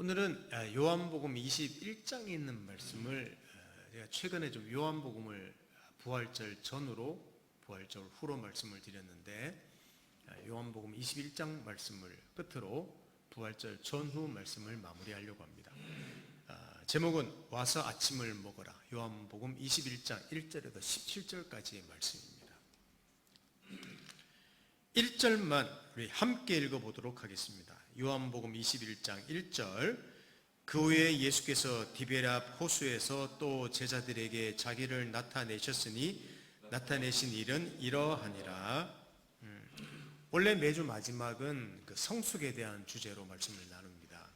오늘은 요한복음 21장에 있는 말씀을 제가 최근에 좀 요한복음을 부활절 전후로 부활절 후로 말씀을 드렸는데 요한복음 21장 말씀을 끝으로 부활절 전후 말씀을 마무리하려고 합니다. 제목은 와서 아침을 먹어라. 요한복음 21장 1절에서 17절까지의 말씀입니다. 1절만 우리 함께 읽어보도록 하겠습니다. 요한복음 21장 1절. 그 후에 예수께서 디베랴 호수에서 또 제자들에게 자기를 나타내셨으니 나타내신 일은 이러하니라. 원래 매주 마지막은 그 성숙에 대한 주제로 말씀을 나눕니다.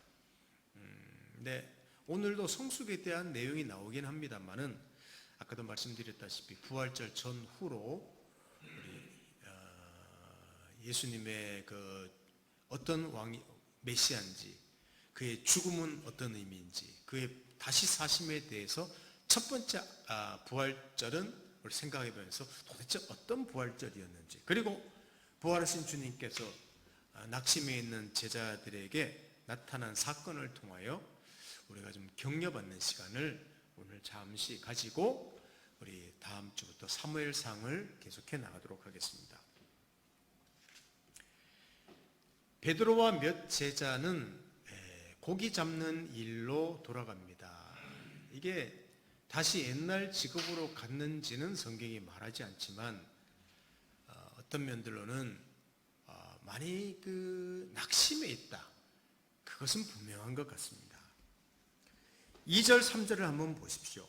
근데 오늘도 성숙에 대한 내용이 나오긴 합니다만은 아까도 말씀드렸다시피 부활절 전후로 우리 예수님의 그 어떤 왕이 메시아인지, 그의 죽음은 어떤 의미인지, 그의 다시 사심에 대해서 첫 번째 부활절은 우리 생각해 보면서 도대체 어떤 부활절이었는지, 그리고 부활하신 주님께서 낙심해 있는 제자들에게 나타난 사건을 통하여 우리가 좀 격려받는 시간을 오늘 잠시 가지고 우리 다음 주부터 사무엘상을 계속해 나가도록 하겠습니다. 베드로와 몇 제자는 고기 잡는 일로 돌아갑니다. 이게 다시 옛날 직업으로 갔는지는 성경이 말하지 않지만 어떤 면들로는 많이 그 낙심해 있다. 그것은 분명한 것 같습니다. 2절 3절을 한번 보십시오.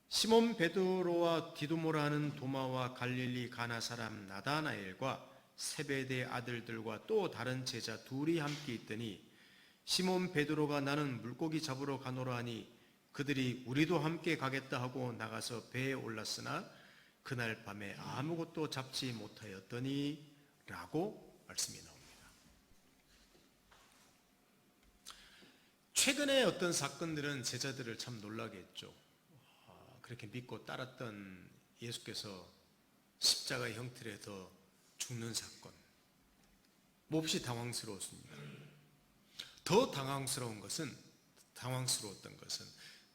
시몬 베드로와 디두모라 하는 도마와 갈릴리 가나 사람 나다나엘과 세베대의 아들들과 또 다른 제자 둘이 함께 있더니 시몬 베드로가 나는 물고기 잡으러 가노라 하니 그들이 우리도 함께 가겠다 하고 나가서 배에 올랐으나 그날 밤에 아무것도 잡지 못하였더니 라고 말씀이 나옵니다. 최근에 어떤 사건들은 제자들을 참 놀라게 했죠. 그렇게 믿고 따랐던 예수께서 십자가의 형틀에서 죽는 사건, 몹시 당황스러웠습니다. 더 당황스러웠던 것은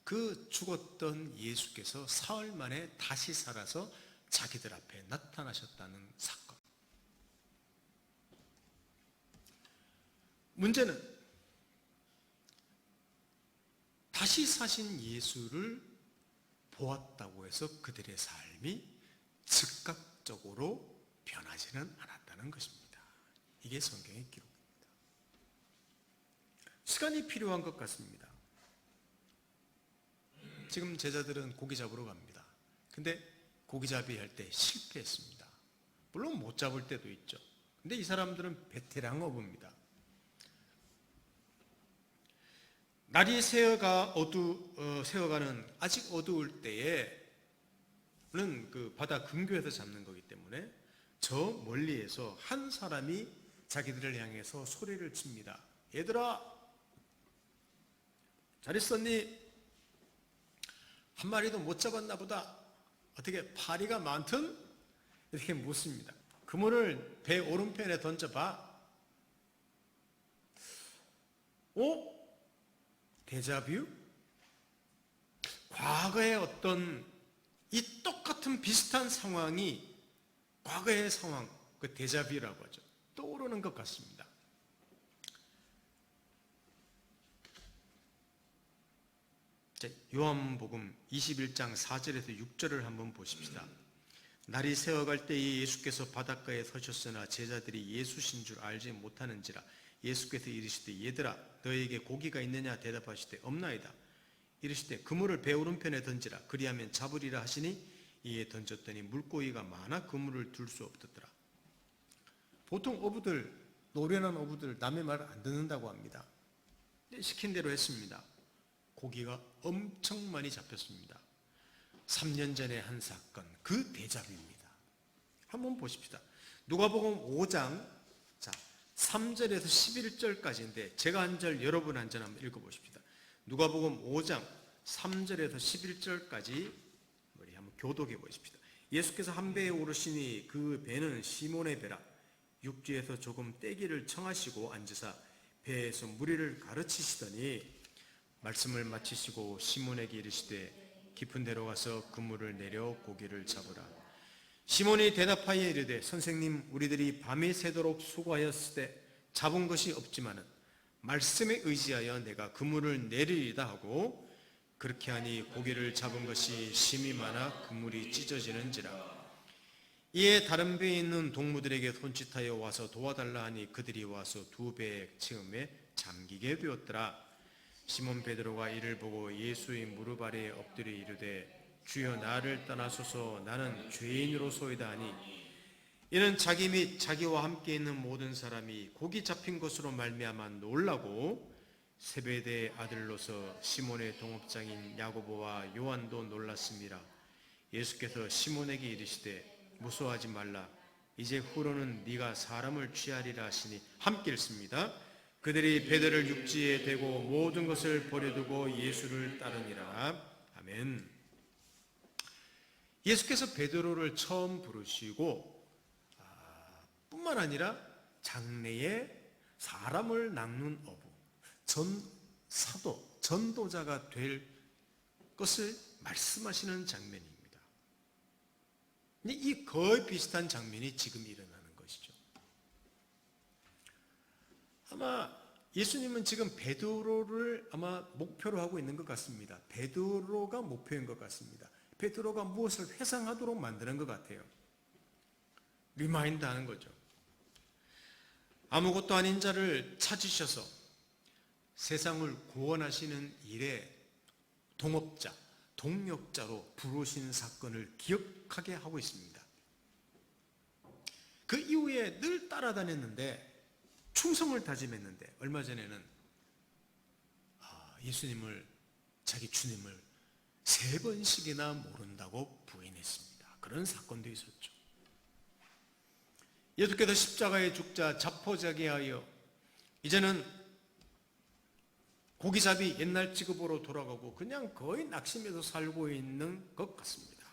그 죽었던 예수께서 사흘 만에 다시 살아서 자기들 앞에 나타나셨다는 사건. 문제는 다시 사신 예수를 보았다고 해서 그들의 삶이 즉각적으로 변하지는 않았다는 것입니다. 이게 성경의 기록입니다. 시간이 필요한 것 같습니다. 지금 제자들은 고기 잡으러 갑니다. 근데 고기잡이 할 때 실패했습니다. 물론 못 잡을 때도 있죠. 근데 이 사람들은 베테랑 어부입니다. 날이 새어가는 아직 어두울 때에는 그 바다 근교에서 잡는 거기 때문에 저 멀리에서 한 사람이 자기들을 향해서 소리를 칩니다. 얘들아, 잘 있었니? 한 마리도 못 잡았나 보다. 어떻게 파리가 많든? 이렇게 묻습니다. 그물을 배 오른편에 던져봐. 데자뷰? 과거의 어떤 이 똑같은 비슷한 상황이 과거의 상황, 그 데자뷰라고 하죠. 떠오르는 것 같습니다. 요한복음 21장 4절에서 6절을 한번 보십시다. 날이 새어갈 때에 예수께서 바닷가에 서셨으나 제자들이 예수신 줄 알지 못하는지라 예수께서 이르시되 얘들아 너에게 고기가 있느냐 대답하시되 없나이다. 이르시되 그물을 배 오른편에 던지라 그리하면 잡으리라 하시니 이에 던졌더니 물고기가 많아 그물을 들 수 없더라. 보통 어부들, 노련한 어부들 남의 말을 안 듣는다고 합니다. 시킨 대로 했습니다. 고기가 엄청 많이 잡혔습니다. 3년 전에 한 사건, 그 대자뷰입니다. 한번 보십시다. 누가복음 5장 3절에서 11절까지인데 제가 한 절, 여러분 한 절 한번 읽어보십시다. 누가복음 5장 3절에서 11절까지 우리 한번 교독해 보십시다. 예수께서 한 배에 오르시니 그 배는 시몬의 배라. 육지에서 조금 떼기를 청하시고 앉으사 배에서 무리를 가르치시더니 말씀을 마치시고 시몬에게 이르시되 깊은 데로 가서 그물을 내려 고기를 잡으라. 시몬이 대답하여 이르되 선생님, 우리들이 밤이 새도록 수고하였으되 잡은 것이 없지만은 말씀에 의지하여 내가 그물을 내리리다 하고, 그렇게 하니 고기를 잡은 것이 심이 많아 그물이 찢어지는지라. 이에 다른 배에 있는 동무들에게 손짓하여 와서 도와달라 하니 그들이 와서 두 배의 체험에 잠기게 되었더라. 시몬 베드로가 이를 보고 예수의 무릎 아래에 엎드려 이르되 주여, 나를 떠나소서, 나는 죄인으로소이다 하니, 이는 자기 및 자기와 함께 있는 모든 사람이 고기 잡힌 것으로 말미암아 놀라고 세베대의 아들로서 시몬의 동업장인 야고보와 요한도 놀랐습니다. 예수께서 시몬에게 이르시되 무서워하지 말라, 이제 후로는 네가 사람을 취하리라 하시니 함께 읽습니다. 그들이 배들을 육지에 대고 모든 것을 버려두고 예수를 따르니라. 아멘. 예수께서 베드로를 처음 부르시고 뿐만 아니라 장래에 사람을 낚는 어부, 사도, 전도자가 될 것을 말씀하시는 장면입니다. 이 거의 비슷한 장면이 지금 일어나는 것이죠. 아마 예수님은 지금 베드로를 아마 목표로 하고 있는 것 같습니다. 베드로가 목표인 것 같습니다. 베드로가 무엇을 회상하도록 만드는 것 같아요. 리마인드 하는 거죠. 아무것도 아닌 자를 찾으셔서 세상을 구원하시는 일에 동업자, 동력자로 부르신 사건을 기억하게 하고 있습니다. 그 이후에 늘 따라다녔는데, 충성을 다짐했는데, 얼마 전에는 예수님을, 자기 주님을 3번씩이나 모른다고 부인했습니다. 그런 사건도 있었죠. 예수께서 십자가에 죽자 자포자기하여 이제는 고기잡이 옛날 직업으로 돌아가고 그냥 거의 낙심해서 살고 있는 것 같습니다.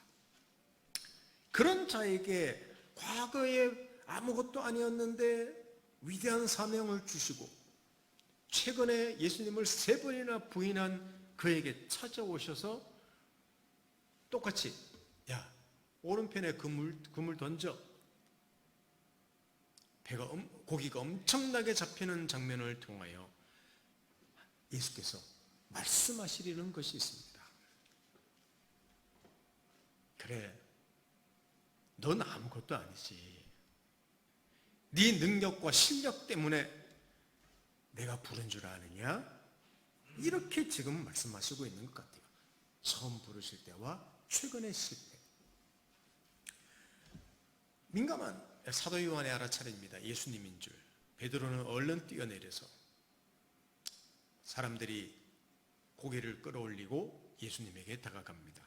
그런 자에게 과거에 아무것도 아니었는데 위대한 사명을 주시고 최근에 예수님을 3번이나 부인한 그에게 찾아오셔서 똑같이, 야, 오른편에 그물 던져. 고기가 엄청나게 잡히는 장면을 통하여 예수께서 말씀하시려는 것이 있습니다. 그래, 넌 아무것도 아니지. 네 능력과 실력 때문에 내가 부른 줄 아느냐? 이렇게 지금 말씀하시고 있는 것 같아요. 처음 부르실 때와 최근의 실패. 민감한 사도 요한의 알아차림입니다. 예수님인 줄. 베드로는 얼른 뛰어내려서 사람들이 고개를 끌어올리고 예수님에게 다가갑니다.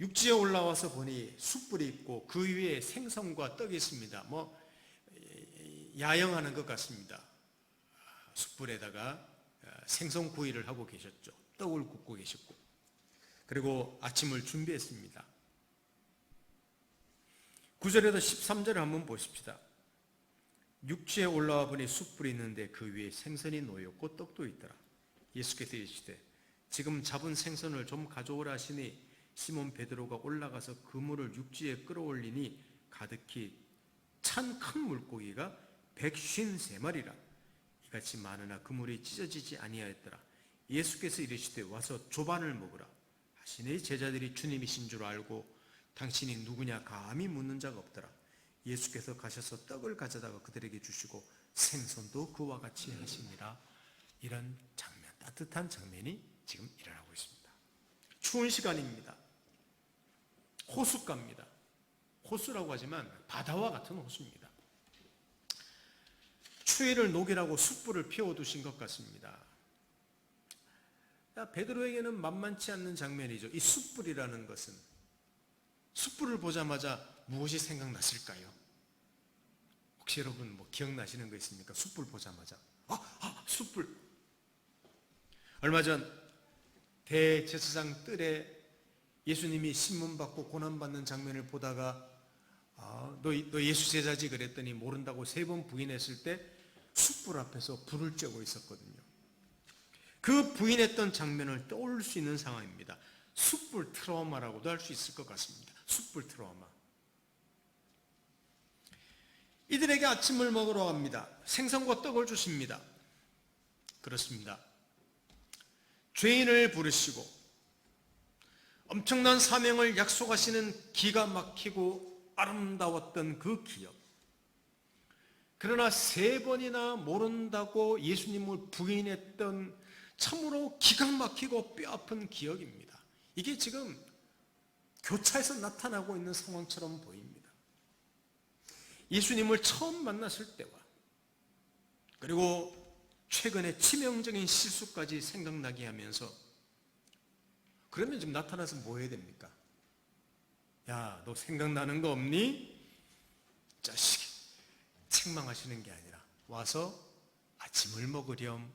육지에 올라와서 보니 숯불이 있고 그 위에 생선과 떡이 있습니다. 야영하는 것 같습니다. 숯불에다가 생선 구이를 하고 계셨죠. 떡을 굽고 계셨고, 그리고 아침을 준비했습니다. 9절에서 13절을 한번 보십시다. 육지에 올라와 보니 숯불이 있는데 그 위에 생선이 놓였고 떡도 있더라. 예수께서 이르시되 지금 잡은 생선을 좀 가져오라 하시니 시몬 베드로가 올라가서 그물을 육지에 끌어올리니 가득히 찬 큰 물고기가 153마리라. 이같이 많으나 그물이 찢어지지 아니하였더라. 예수께서 이르시되 와서 조반을 먹으라 하시니 제자들이 주님이신 줄 알고 당신이 누구냐 감히 묻는 자가 없더라. 예수께서 가셔서 떡을 가져다가 그들에게 주시고 생선도 그와 같이 하시니라. 이런 장면, 따뜻한 장면이 지금 일어나고 있습니다. 추운 시간입니다. 호숫가입니다. 호수라고 하지만 바다와 같은 호수입니다. 추위를 녹이라고 숯불을 피워두신 것 같습니다. 베드로에게는 만만치 않는 장면이죠. 이 숯불이라는 것은, 숯불을 보자마자 무엇이 생각났을까요? 혹시 여러분 기억나시는 거 있습니까? 숯불 보자마자 숯불. 얼마 전 대제사장 뜰에 예수님이 신문받고 고난받는 장면을 보다가 너 예수 제자지 그랬더니 모른다고 3번 부인했을 때 숯불 앞에서 불을 쬐고 있었거든요. 그 부인했던 장면을 떠올릴 수 있는 상황입니다. 숯불 트라우마라고도 할 수 있을 것 같습니다. 숯불 트라우마. 이들에게 아침을 먹으러 갑니다. 생선과 떡을 주십니다. 그렇습니다. 죄인을 부르시고 엄청난 사명을 약속하시는 기가 막히고 아름다웠던 그 기억. 그러나 3번이나 모른다고 예수님을 부인했던 참으로 기가 막히고 뼈아픈 기억입니다. 이게 지금 교차에서 나타나고 있는 상황처럼 보입니다. 예수님을 처음 만났을 때와 그리고 최근에 치명적인 실수까지 생각나게 하면서 그러면 지금 나타나서 뭐 해야 됩니까? 야, 너 생각나는 거 없니? 자식이. 책망하시는 게 아니라 와서 아침을 먹으렴,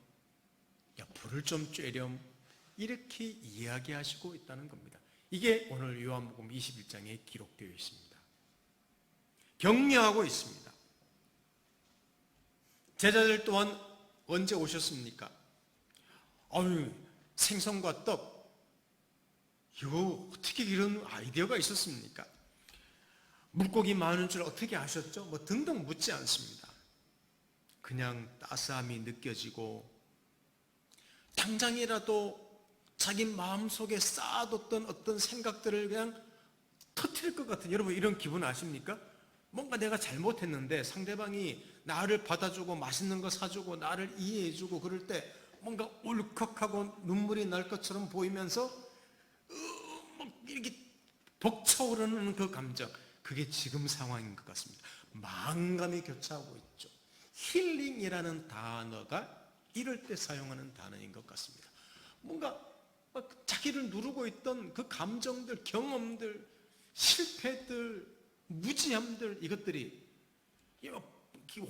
야, 불을 좀 쬐렴, 이렇게 이야기하시고 있다는 겁니다. 이게 오늘 요한복음 21장에 기록되어 있습니다. 격려하고 있습니다. 제자들 또한 언제 오셨습니까? 아유, 생선과 떡, 이거 어떻게 이런 아이디어가 있었습니까? 물고기 많은 줄 어떻게 아셨죠? 뭐 등등 묻지 않습니다. 그냥 따스함이 느껴지고 당장이라도 자기 마음속에 쌓아뒀던 어떤 생각들을 그냥 터뜨릴 것 같은, 여러분 이런 기분 아십니까? 뭔가 내가 잘못했는데 상대방이 나를 받아주고 맛있는 거 사주고 나를 이해해주고 그럴 때 뭔가 울컥하고 눈물이 날 것처럼 보이면서 이렇게 벅차오르는 그 감정, 그게 지금 상황인 것 같습니다. 망감이 교차하고 있죠. 힐링이라는 단어가 이럴 때 사용하는 단어인 것 같습니다. 뭔가 자기를 누르고 있던 그 감정들, 경험들, 실패들, 무지함들, 이것들이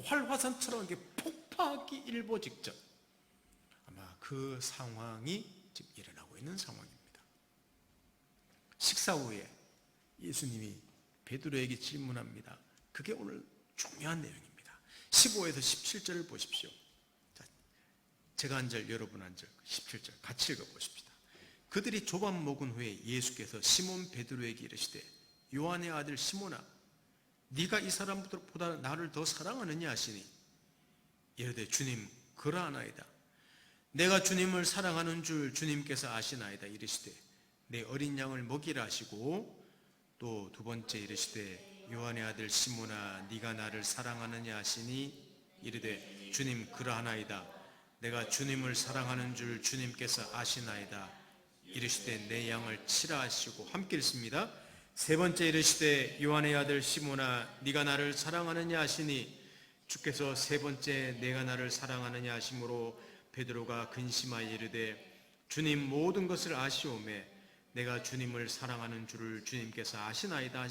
활화산처럼 이렇게 폭파하기 일보 직전 아마 그 상황이 지금 일어나고 있는 상황입니다. 식사 후에 예수님이 베드로에게 질문합니다. 그게 오늘 중요한 내용입니다. 15에서 17절을 보십시오. 자, 제가 한 절, 여러분 한 절, 17절 같이 읽어보십시다. 그들이 조밥 먹은 후에 예수께서 시몬 베드로에게 이르시되 요한의 아들 시몬아, 네가 이 사람보다 나를 더 사랑하느냐 하시니 이르되 주님 그러하나이다. 내가 주님을 사랑하는 줄 주님께서 아시나이다. 이르시되 내 어린 양을 먹이라 하시고 또 두 번째 이르시되 요한의 아들 시몬아, 네가 나를 사랑하느냐 하시니 이르되 주님 그러하나이다. 내가 주님을 사랑하는 줄 주님께서 아시나이다. 이르시되 내 양을 치라 하시고, 함께 읽습니다. 세 번째 이르시되 요한의 아들 시몬아, 네가 나를 사랑하느냐 하시니 주께서 세 번째 내가 나를 사랑하느냐 하심으로 베드로가 근심하여 이르되 주님 모든 것을 아시오매 내가 주님을 사랑하는 줄을 주님께서 아시나이다.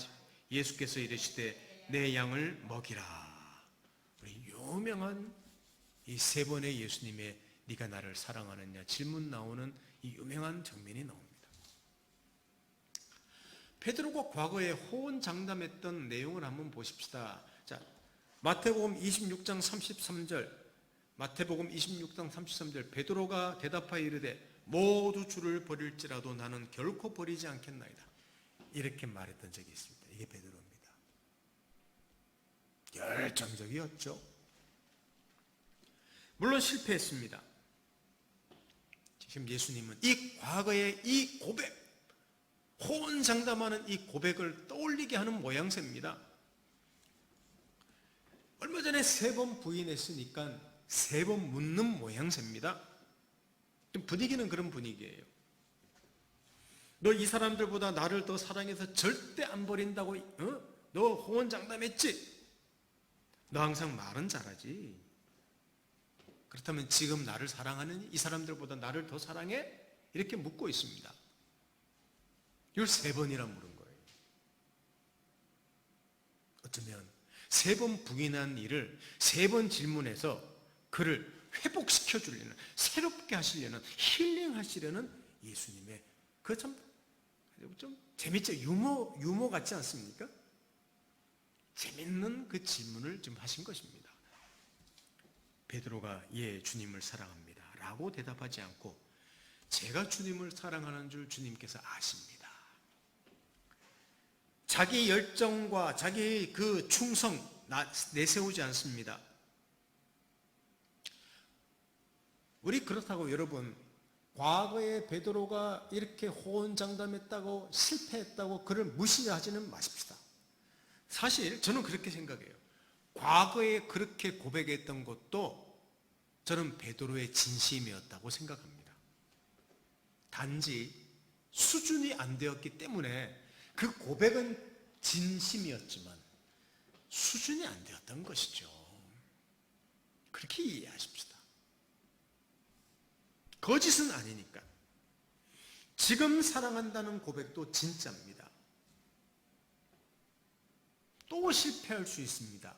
예수께서 이르시되 내 양을 먹이라. 우리 유명한 이 세 번의 예수님의 네가 나를 사랑하느냐 질문 나오는 이 유명한 장면이 나옵니다. 베드로가 과거에 호언장담했던 내용을 한번 보십시다. 자, 마태복음 26장 33절, 마태복음 26장 33절, 베드로가 대답하여 이르되 모두 주를 버릴지라도 나는 결코 버리지 않겠나이다. 이렇게 말했던 적이 있습니다. 이게 베드로입니다. 열정적이었죠. 물론 실패했습니다. 지금 예수님은 이 과거의 이 고백, 호언장담하는 이 고백을 떠올리게 하는 모양새입니다. 얼마 전에 3번 부인했으니까 3번 묻는 모양새입니다. 좀 분위기는 그런 분위기예요. 너 이 사람들보다 나를 더 사랑해서 절대 안 버린다고, 너 호언장담했지? 너 항상 말은 잘하지. 그렇다면 지금 나를 사랑하느니? 이 사람들보다 나를 더 사랑해? 이렇게 묻고 있습니다. 이걸 3번이나 물은 거예요. 어쩌면 3번 부인한 일을 3번 질문해서 그를 회복시켜 주려는, 새롭게 하시려는, 힐링하시려는 예수님의 그 좀 재밌죠? 유머 같지 않습니까? 재밌는 그 질문을 좀 하신 것입니다. 베드로가 예, 주님을 사랑합니다 라고 대답하지 않고 제가 주님을 사랑하는 줄 주님께서 아십니다. 자기 열정과 자기 그 충성 내세우지 않습니다. 우리 그렇다고 여러분, 과거에 베드로가 이렇게 호언장담했다고 실패했다고 그를 무시하지는 마십시다. 사실 저는 그렇게 생각해요. 과거에 그렇게 고백했던 것도 저는 베드로의 진심이었다고 생각합니다. 단지 수준이 안 되었기 때문에 그 고백은 진심이었지만 수준이 안 되었던 것이죠. 그렇게 이해하십시다. 거짓은 아니니까. 지금 사랑한다는 고백도 진짜입니다. 또 실패할 수 있습니다.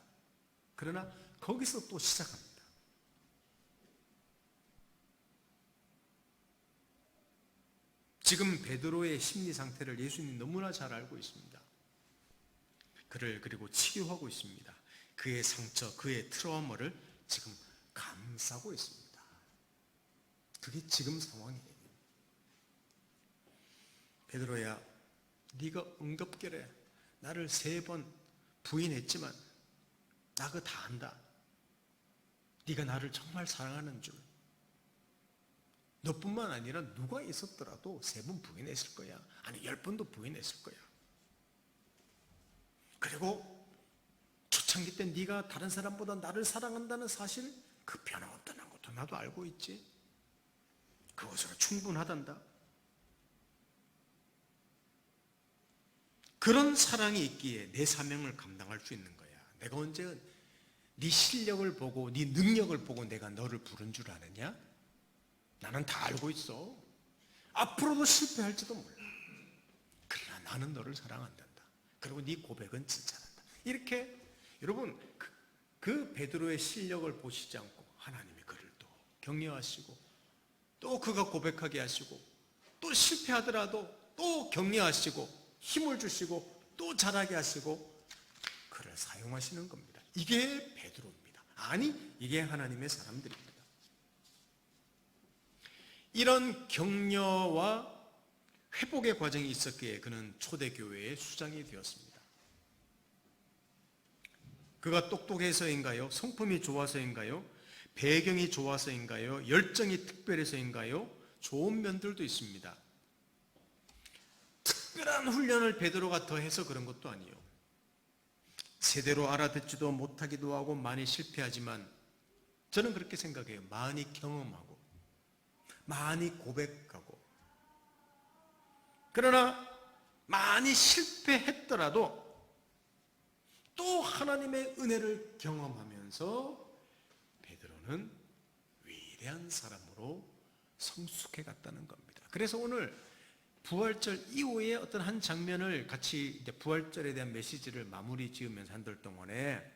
그러나 거기서 또 시작합니다. 지금 베드로의 심리 상태를 예수님이 너무나 잘 알고 있습니다. 그를 그리고 치료하고 있습니다. 그의 상처, 그의 트라우마를 지금 감싸고 있습니다. 그게 지금 상황이에요. 베드로야, 네가 응급결에 나를 3번 부인했지만 나 그거 다 안다. 네가 나를 정말 사랑하는 줄. 너뿐만 아니라 누가 있었더라도 3번 부인했을 거야. 아니 10번도 부인했을 거야. 그리고 초창기 때 네가 다른 사람보다 나를 사랑한다는 사실, 그 변함없다는 것도 나도 알고 있지. 그것으로 충분하단다. 그런 사랑이 있기에 내 사명을 감당할 수 있는 거야. 내가 언제 네 실력을 보고 네 능력을 보고 내가 너를 부른 줄 아느냐? 나는 다 알고 있어. 앞으로도 실패할지도 몰라. 그러나 나는 너를 사랑한단다. 그리고 네 고백은 진짜란다. 이렇게 여러분 그 베드로의 실력을 보시지 않고 하나님이 그를 또 격려하시고 또 그가 고백하게 하시고 또 실패하더라도 또 격려하시고 힘을 주시고 또 잘하게 하시고 그를 사용하시는 겁니다. 이게 베드로입니다. 아니 이게 하나님의 사람들입니다. 이런 격려와 회복의 과정이 있었기에 그는 초대교회의 수장이 되었습니다. 그가 똑똑해서인가요? 성품이 좋아서인가요? 배경이 좋아서인가요? 열정이 특별해서인가요? 좋은 면들도 있습니다. 특별한 훈련을 베드로가 더해서 그런 것도 아니에요. 제대로 알아듣지도 못하기도 하고 많이 실패하지만 저는 그렇게 생각해요. 많이 경험하고 많이 고백하고 그러나 많이 실패했더라도 또 하나님의 은혜를 경험하면서 베드로는 위대한 사람으로 성숙해 갔다는 겁니다. 그래서 오늘 부활절 이후에 어떤 한 장면을 같이 이제 부활절에 대한 메시지를 마무리 지으면서 한달 동안에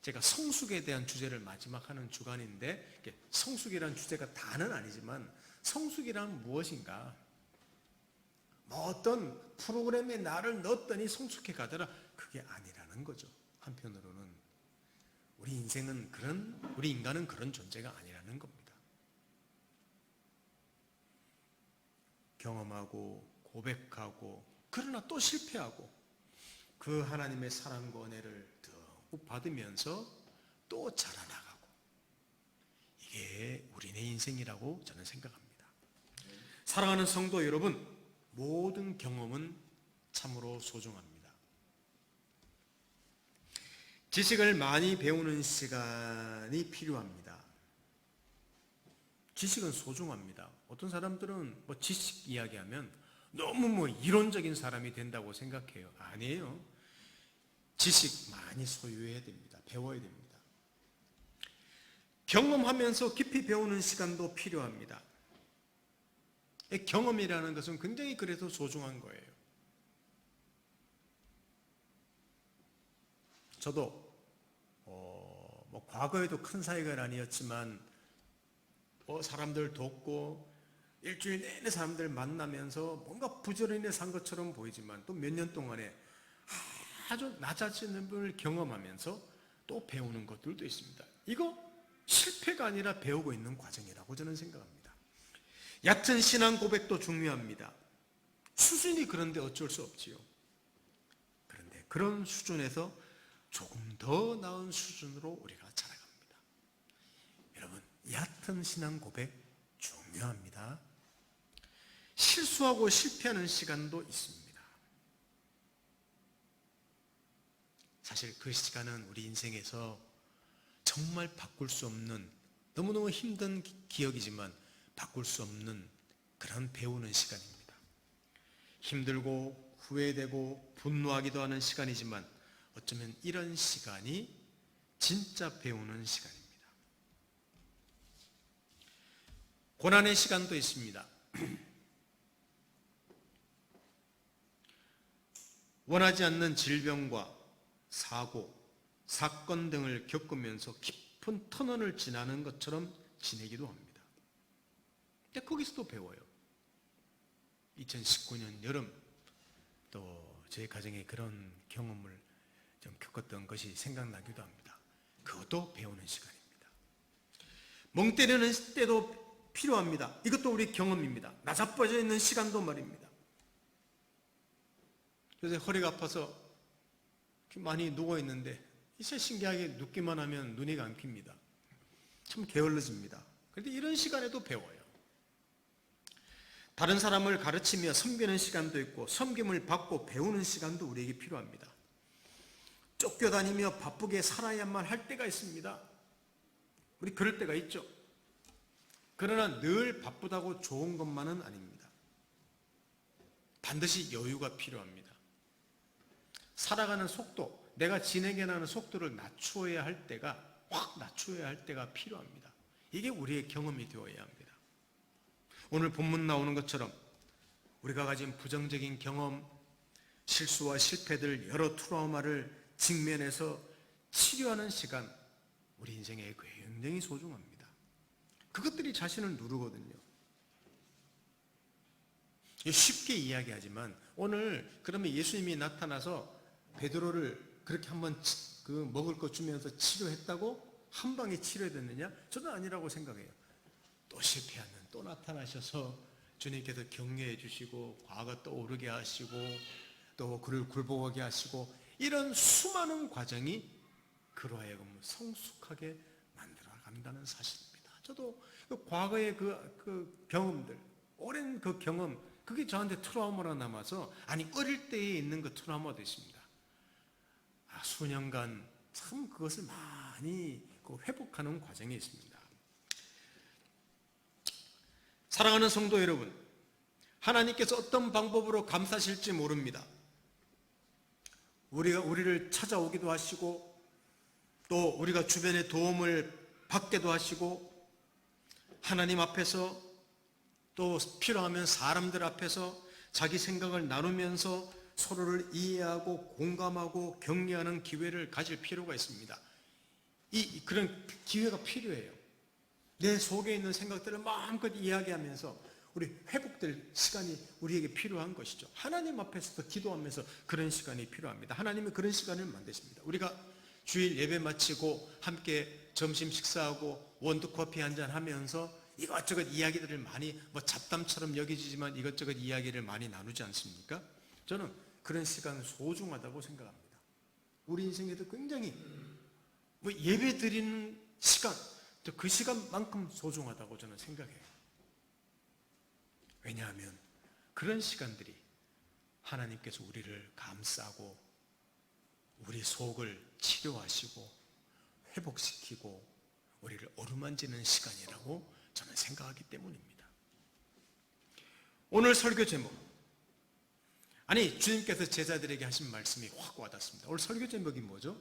제가 성숙에 대한 주제를 마지막 하는 주간인데 성숙이라는 주제가 다는 아니지만 성숙이란 무엇인가? 뭐 어떤 프로그램에 나를 넣었더니 성숙해 가더라. 그게 아니라는 거죠. 한편으로는 우리 인생은 우리 인간은 그런 존재가 아니라는 겁니다. 경험하고 고백하고 그러나 또 실패하고 그 하나님의 사랑과 은혜를 더 받으면서 또 자라나가고 이게 우리네 인생이라고 저는 생각합니다. 사랑하는 성도 여러분, 모든 경험은 참으로 소중합니다. 지식을 많이 배우는 시간이 필요합니다. 지식은 소중합니다. 어떤 사람들은 지식 이야기하면 너무 이론적인 사람이 된다고 생각해요. 아니에요. 지식 많이 소유해야 됩니다. 배워야 됩니다. 경험하면서 깊이 배우는 시간도 필요합니다. 경험이라는 것은 굉장히 그래서 소중한 거예요. 저도 과거에도 큰 사회가 아니었지만 사람들 돕고 일주일 내내 사람들 만나면서 뭔가 부지런히 산 것처럼 보이지만 또 몇 년 동안에 아주 낮아지는 분을 경험하면서 또 배우는 것들도 있습니다. 이거 실패가 아니라 배우고 있는 과정이라고 저는 생각합니다. 얕은 신앙 고백도 중요합니다. 수준이 그런데 어쩔 수 없지요. 그런데 그런 수준에서 조금 더 나은 수준으로 우리가 자라갑니다. 여러분, 얕은 신앙 고백 중요합니다. 실수하고 실패하는 시간도 있습니다. 사실 그 시간은 우리 인생에서 정말 바꿀 수 없는, 너무너무 힘든 기억이지만 바꿀 수 없는 그런 배우는 시간입니다. 힘들고 후회되고 분노하기도 하는 시간이지만 어쩌면 이런 시간이 진짜 배우는 시간입니다. 고난의 시간도 있습니다. 원하지 않는 질병과 사고, 사건 등을 겪으면서 깊은 터널을 지나는 것처럼 지내기도 합니다. 근데 거기서도 배워요. 2019년 여름 또 저희 가정에 그런 경험을 좀 겪었던 것이 생각나기도 합니다. 그것도 배우는 시간입니다. 멍 때리는 때도 필요합니다. 이것도 우리 경험입니다. 나자빠져 있는 시간도 말입니다. 그래서 허리가 아파서 많이 누워있는데 진짜 신기하게 눕기만 하면 눈이 감깁니다. 참 게을러집니다. 그런데 이런 시간에도 배워요. 다른 사람을 가르치며 섬기는 시간도 있고 섬김을 받고 배우는 시간도 우리에게 필요합니다. 쫓겨다니며 바쁘게 살아야만 할 때가 있습니다. 우리 그럴 때가 있죠. 그러나 늘 바쁘다고 좋은 것만은 아닙니다. 반드시 여유가 필요합니다. 살아가는 속도, 내가 진행해나가는 속도를 낮추어야 할 때가, 확 낮추어야 할 때가 필요합니다. 이게 우리의 경험이 되어야 합니다. 오늘 본문 나오는 것처럼 우리가 가진 부정적인 경험, 실수와 실패들, 여러 트라우마를 직면해서 치료하는 시간, 우리 인생에 굉장히 소중합니다. 그것들이 자신을 누르거든요. 쉽게 이야기하지만 오늘 그러면 예수님이 나타나서 베드로를 그렇게 한번 먹을 거 주면서 치료했다고 한 방에 치료됐느냐? 저는 아니라고 생각해요. 또 실패하는, 또 나타나셔서 주님께서 격려해 주시고 과거 떠오르게 하시고 또 그를 굴복하게 하시고 이런 수많은 과정이 그로 하여금 성숙하게 만들어 간다는 사실입니다. 저도 그 과거의 그 경험들, 오랜 그 경험, 그게 저한테 트라우마로 남아서, 아니 어릴 때에 있는 그 트라우마도 있습니다. 수년간 참 그것을 많이 회복하는 과정이 있습니다. 사랑하는 성도 여러분, 하나님께서 어떤 방법으로 감싸실지 모릅니다. 우리를 찾아오기도 하시고 또 우리가 주변의 도움을 받게도 하시고 하나님 앞에서 또 필요하면 사람들 앞에서 자기 생각을 나누면서 서로를 이해하고 공감하고 격려하는 기회를 가질 필요가 있습니다. 그런 기회가 필요해요. 내 속에 있는 생각들을 마음껏 이야기하면서 우리 회복될 시간이 우리에게 필요한 것이죠. 하나님 앞에서도 기도하면서 그런 시간이 필요합니다. 하나님은 그런 시간을 만드십니다. 우리가 주일 예배 마치고 함께 점심 식사하고 원두커피 한잔 하면서 이것저것 이야기들을 많이 잡담처럼 여기지만 이것저것 이야기를 많이 나누지 않습니까? 저는 그런 시간 소중하다고 생각합니다. 우리 인생에도 굉장히 예배 드리는 시간, 그 시간만큼 소중하다고 저는 생각해요. 왜냐하면 그런 시간들이 하나님께서 우리를 감싸고 우리 속을 치료하시고 회복시키고 우리를 어루만지는 시간이라고 저는 생각하기 때문입니다. 오늘 설교 제목, 아니 주님께서 제자들에게 하신 말씀이 확 와닿습니다. 오늘 설교 제목이 뭐죠?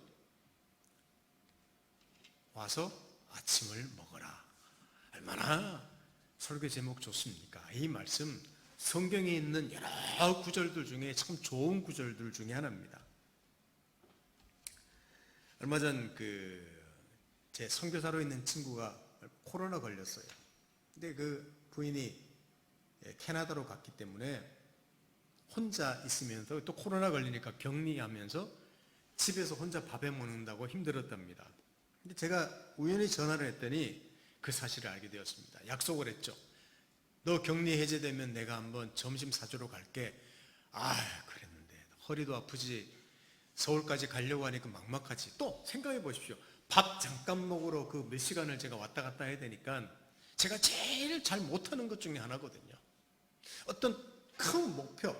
와서 아침을 먹어라. 얼마나 설교 제목 좋습니까? 이 말씀 성경에 있는 여러 구절들 중에 참 좋은 구절들 중에 하나입니다. 얼마 전 제 선교사로 있는 친구가 코로나 걸렸어요. 근데 그 부인이 캐나다로 갔기 때문에 혼자 있으면서 또 코로나 걸리니까 격리하면서 집에서 혼자 밥해 먹는다고 힘들었답니다. 근데 제가 우연히 전화를 했더니 그 사실을 알게 되었습니다. 약속을 했죠. 너 격리 해제되면 내가 한번 점심 사주러 갈게. 그랬는데 허리도 아프지, 서울까지 가려고 하니까 막막하지. 또 생각해 보십시오. 밥 잠깐 먹으러 그 몇 시간을 제가 왔다 갔다 해야 되니까 제가 제일 잘 못하는 것 중에 하나거든요. 어떤 큰 목표,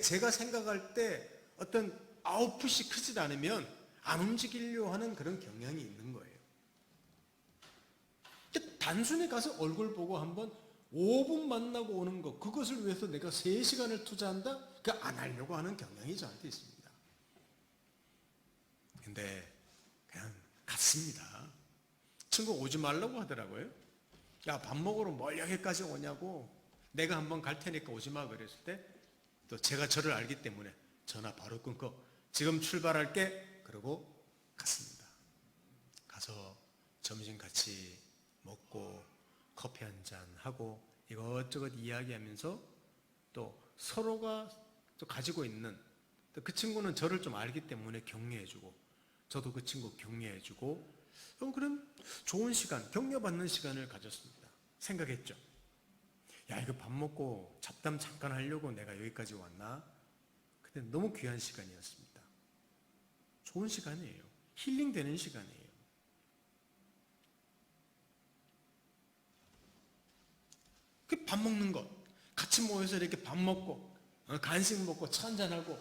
제가 생각할 때 어떤 아웃풋이 크지 않으면 안 움직이려 하는 그런 경향이 있는 거예요. 단순히 가서 얼굴 보고 한번 5분 만나고 오는 것, 그것을 위해서 내가 3시간을 투자한다? 그 안 하려고 하는 경향이 저한테 있습니다. 근데 그냥 갔습니다. 친구 오지 말라고 하더라고요. 야, 밥 먹으러 뭘 여기까지 오냐고, 내가 한번 갈 테니까 오지 마 그랬을 때 또 제가 저를 알기 때문에 전화 바로 끊고 지금 출발할게 그러고 갔습니다. 가서 점심 같이 먹고 커피 한잔 하고 이것저것 이야기하면서 또 서로가 또 가지고 있는, 또 그 친구는 저를 좀 알기 때문에 격려해주고 저도 그 친구 격려해주고, 그런 좋은 시간, 격려받는 시간을 가졌습니다. 생각했죠. 야, 이거 밥 먹고 잡담 잠깐 하려고 내가 여기까지 왔나? 근데 너무 귀한 시간이었습니다. 좋은 시간이에요. 힐링되는 시간이에요. 그 밥 먹는 것, 같이 모여서 이렇게 밥 먹고 간식 먹고 차 한잔하고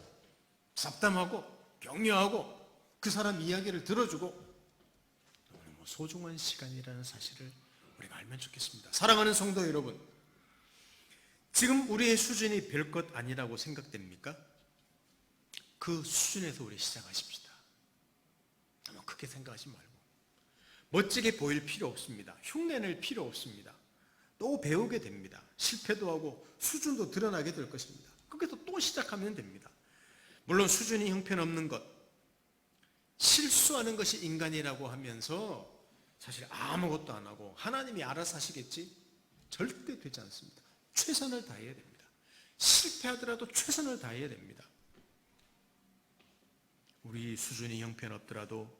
잡담하고 격려하고 그 사람 이야기를 들어주고 너무 소중한 시간이라는 사실을 우리가 알면 좋겠습니다. 사랑하는 성도 여러분, 지금 우리의 수준이 별것 아니라고 생각됩니까? 그 수준에서 우리 시작하십시다. 너무 크게 생각하지 말고 멋지게 보일 필요 없습니다. 흉내낼 필요 없습니다. 또 배우게 됩니다. 실패도 하고 수준도 드러나게 될 것입니다. 거기서 또 시작하면 됩니다. 물론 수준이 형편없는 것, 실수하는 것이 인간이라고 하면서 사실 아무것도 안 하고 하나님이 알아서 하시겠지? 절대 되지 않습니다. 최선을 다해야 됩니다. 실패하더라도 최선을 다해야 됩니다. 우리 수준이 형편없더라도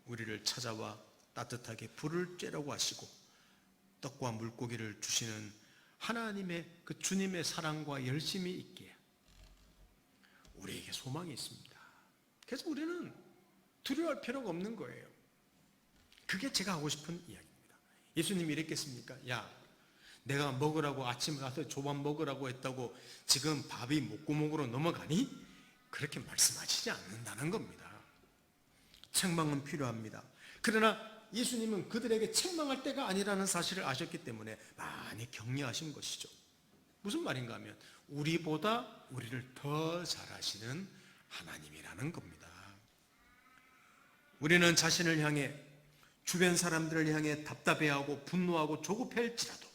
우리를 찾아와 따뜻하게 불을 쬐라고 하시고 떡과 물고기를 주시는 하나님의 그 주님의 사랑과 열심이 있기에 우리에게 소망이 있습니다. 그래서 우리는 두려워할 필요가 없는 거예요. 그게 제가 하고 싶은 이야기입니다. 예수님이 이랬겠습니까? 야, 내가 먹으라고 아침에 가서 조밥 먹으라고 했다고 지금 밥이 목구멍으로 넘어가니? 그렇게 말씀하시지 않는다는 겁니다. 책망은 필요합니다. 그러나 예수님은 그들에게 책망할 때가 아니라는 사실을 아셨기 때문에 많이 격려하신 것이죠. 무슨 말인가 하면 우리보다 우리를 더 잘하시는 하나님이라는 겁니다. 우리는 자신을 향해, 주변 사람들을 향해 답답해하고 분노하고 조급해할지라도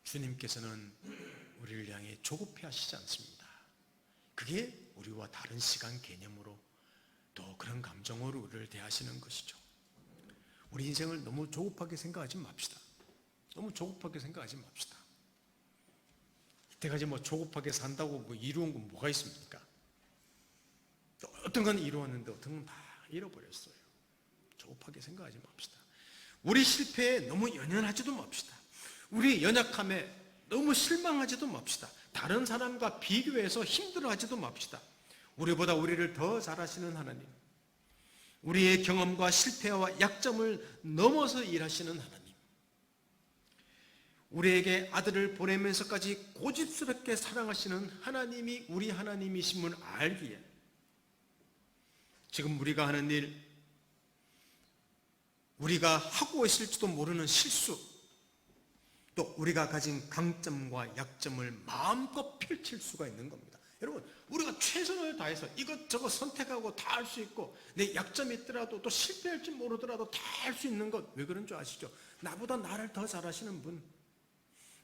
주님께서는 우리를 향해 조급해하시지 않습니다. 그게 우리와 다른 시간 개념으로 또 그런 감정으로 우리를 대하시는 것이죠. 우리 인생을 너무 조급하게 생각하지 맙시다. 너무 조급하게 생각하지 맙시다. 이때까지 조급하게 산다고 이루은 건 뭐가 있습니까? 어떤 건 이루었는데 어떤 건 다 잃어버렸어요. 조급하게 생각하지 맙시다. 우리 실패에 너무 연연하지도 맙시다. 우리 연약함에 너무 실망하지도 맙시다. 다른 사람과 비교해서 힘들어하지도 맙시다. 우리보다 우리를 더 잘하시는 하나님, 우리의 경험과 실패와 약점을 넘어서 일하시는 하나님, 우리에게 아들을 보내면서까지 고집스럽게 사랑하시는 하나님이 우리 하나님이심을 알기에 지금 우리가 하는 일, 우리가 하고 있을지도 모르는 실수, 또 우리가 가진 강점과 약점을 마음껏 펼칠 수가 있는 겁니다. 여러분, 우리가 최선을 다해서 이것저것 선택하고 다 할 수 있고 내 약점이 있더라도 또 실패할지 모르더라도 다 할 수 있는 것, 왜 그런 줄 아시죠? 나보다 나를 더 잘하시는 분,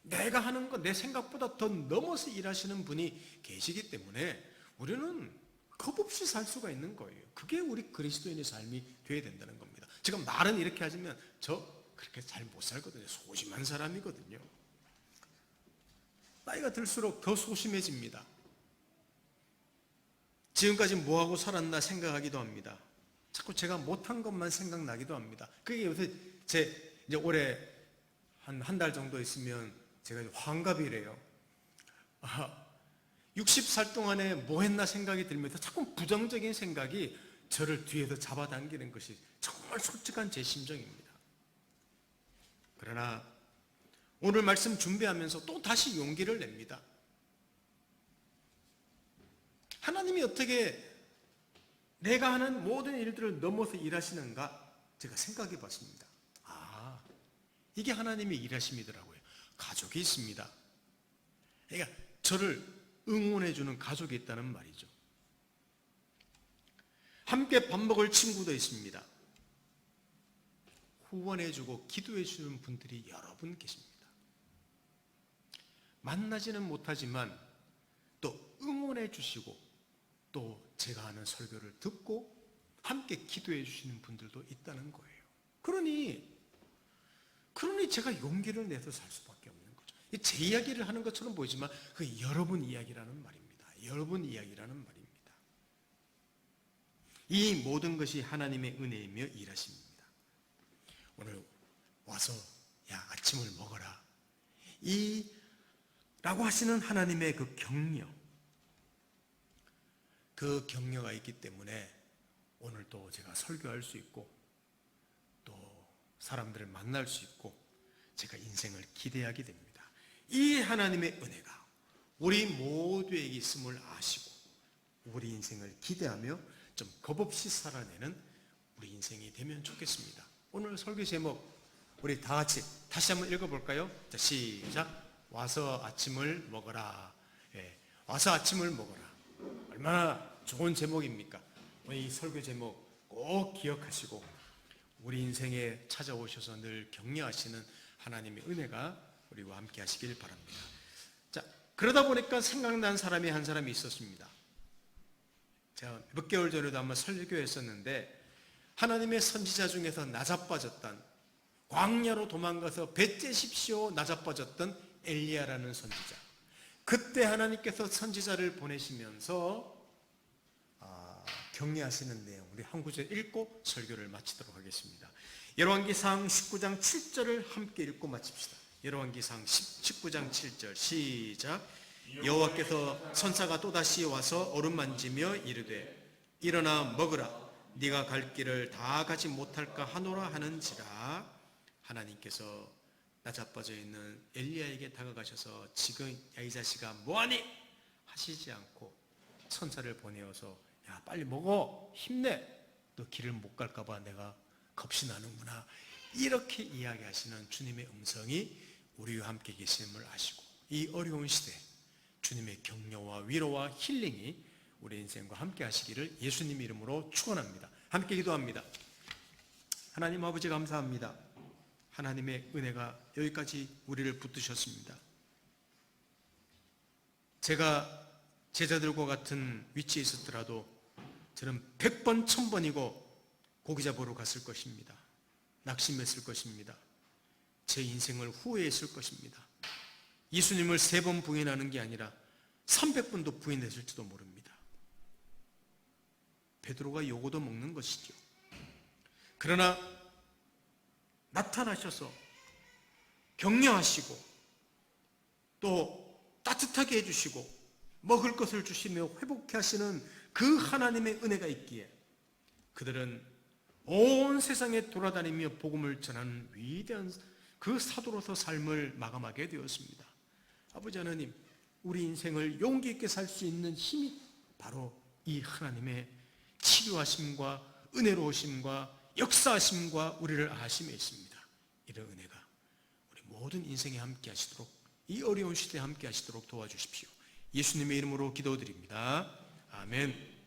내가 하는 것 내 생각보다 더 넘어서 일하시는 분이 계시기 때문에 우리는 겁없이 살 수가 있는 거예요. 그게 우리 그리스도인의 삶이 되어야 된다는 겁니다. 지금 말은 이렇게 하지만 저 그렇게 잘 못 살거든요. 소심한 사람이거든요. 나이가 들수록 더 소심해집니다. 지금까지 뭐하고 살았나 생각하기도 합니다. 자꾸 제가 못한 것만 생각나기도 합니다. 그게 요새 이제 올해 한 달 정도 있으면 제가 환갑이래요. 60살 동안에 뭐 했나 생각이 들면서 자꾸 부정적인 생각이 저를 뒤에서 잡아당기는 것이 정말 솔직한 제 심정입니다. 그러나 오늘 말씀 준비하면서 또 다시 용기를 냅니다. 하나님이 어떻게 내가 하는 모든 일들을 넘어서 일하시는가 제가 생각해 봤습니다. 이게 하나님의 일하심이더라고요. 가족이 있습니다. 그러니까 저를 응원해 주는 가족이 있다는 말이죠. 함께 밥 먹을 친구도 있습니다. 후원해 주고 기도해 주는 분들이 여러 분 계십니다. 만나지는 못하지만 또 응원해 주시고 또 제가 하는 설교를 듣고 함께 기도해 주시는 분들도 있다는 거예요. 그러니 제가 용기를 내서 살 수밖에 없는 거죠. 제 이야기를 하는 것처럼 보이지만 그 여러분 이야기라는 말입니다. 여러분 이야기라는 말입니다. 이 모든 것이 하나님의 은혜이며 일하심입니다. 오늘 와서 야 아침을 먹어라 라고 하시는 하나님의 그 격려가 있기 때문에 오늘 또 제가 설교할 수 있고 또 사람들을 만날 수 있고 제가 인생을 기대하게 됩니다. 이 하나님의 은혜가 우리 모두에게 있음을 아시고 우리 인생을 기대하며 좀 겁없이 살아내는 우리 인생이 되면 좋겠습니다. 오늘 설교 제목 우리 다 같이 다시 한번 읽어볼까요? 자, 시작. 와서 아침을 먹어라. 와서 아침을 먹어라. 얼마나 좋은 제목입니까? 오늘 이 설교 제목 꼭 기억하시고 우리 인생에 찾아오셔서 늘 격려하시는 하나님의 은혜가 우리와 함께 하시길 바랍니다. 자, 그러다 보니까 생각난 사람이 한 사람이 있었습니다. 제가 몇 개월 전에도 한번 설교했었는데 하나님의 선지자 중에서 나자빠졌던 광야로 도망가서 배째십시오 나자빠졌던 엘리야라는 선지자. 그때 하나님께서 선지자를 보내시면서 격려하시는 내용 우리 한 구절 읽고 설교를 마치도록 하겠습니다. 열왕기상 19장 7절을 함께 읽고 마칩시다. 열왕기상 19장 7절 시작. 여호와께서 선사가 또다시 와서 어루만지며 이르되 일어나 먹으라 네가 갈 길을 다 가지 못할까 하노라 하는지라. 하나님께서 나자빠져 있는 엘리야에게 다가가셔서 지금 야 이 자식아 뭐하니 하시지 않고 천사를 보내어서 야 빨리 먹어 힘내 너 길을 못 갈까 봐 내가 겁이 나는구나 이렇게 이야기하시는 주님의 음성이 우리와 함께 계심을 아시고 이 어려운 시대 주님의 격려와 위로와 힐링이 우리 인생과 함께 하시기를 예수님 이름으로 축원합니다. 함께 기도합니다. 하나님 아버지 감사합니다. 하나님의 은혜가 여기까지 우리를 붙드셨습니다. 제가 제자들과 같은 위치에 있었더라도 저는 100번 1000번이고 고기 잡으러 갔을 것입니다. 낙심했을 것입니다. 제 인생을 후회했을 것입니다. 예수님을 3번 부인하는 게 아니라 300번도 부인했을지도 모릅니다. 베드로가 요거도 먹는 것이죠. 그러나 나타나셔서 격려하시고 또 따뜻하게 해주시고 먹을 것을 주시며 회복케 하시는 그 하나님의 은혜가 있기에 그들은 온 세상에 돌아다니며 복음을 전하는 위대한 그 사도로서 삶을 마감하게 되었습니다. 아버지 하나님, 우리 인생을 용기 있게 살 수 있는 힘이 바로 이 하나님의 치료하심과 은혜로우심과 역사하심과 우리를 아심에 있습니다. 이런 은혜가 우리 모든 인생에 함께 하시도록 이 어려운 시대에 함께 하시도록 도와주십시오. 예수님의 이름으로 기도드립니다. 아멘.